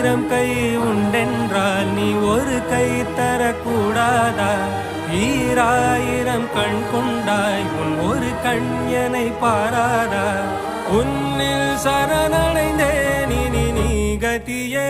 ஆயிரம் கை உண்டென்றால் நீ ஒரு கை தரக்கூடாதா? ஈராயிரம் கண் கொண்டாய் உன் ஒரு கண் என்னை பாராதா? உன்னில் சரணடைந்தேன் இனி நீ கதியே.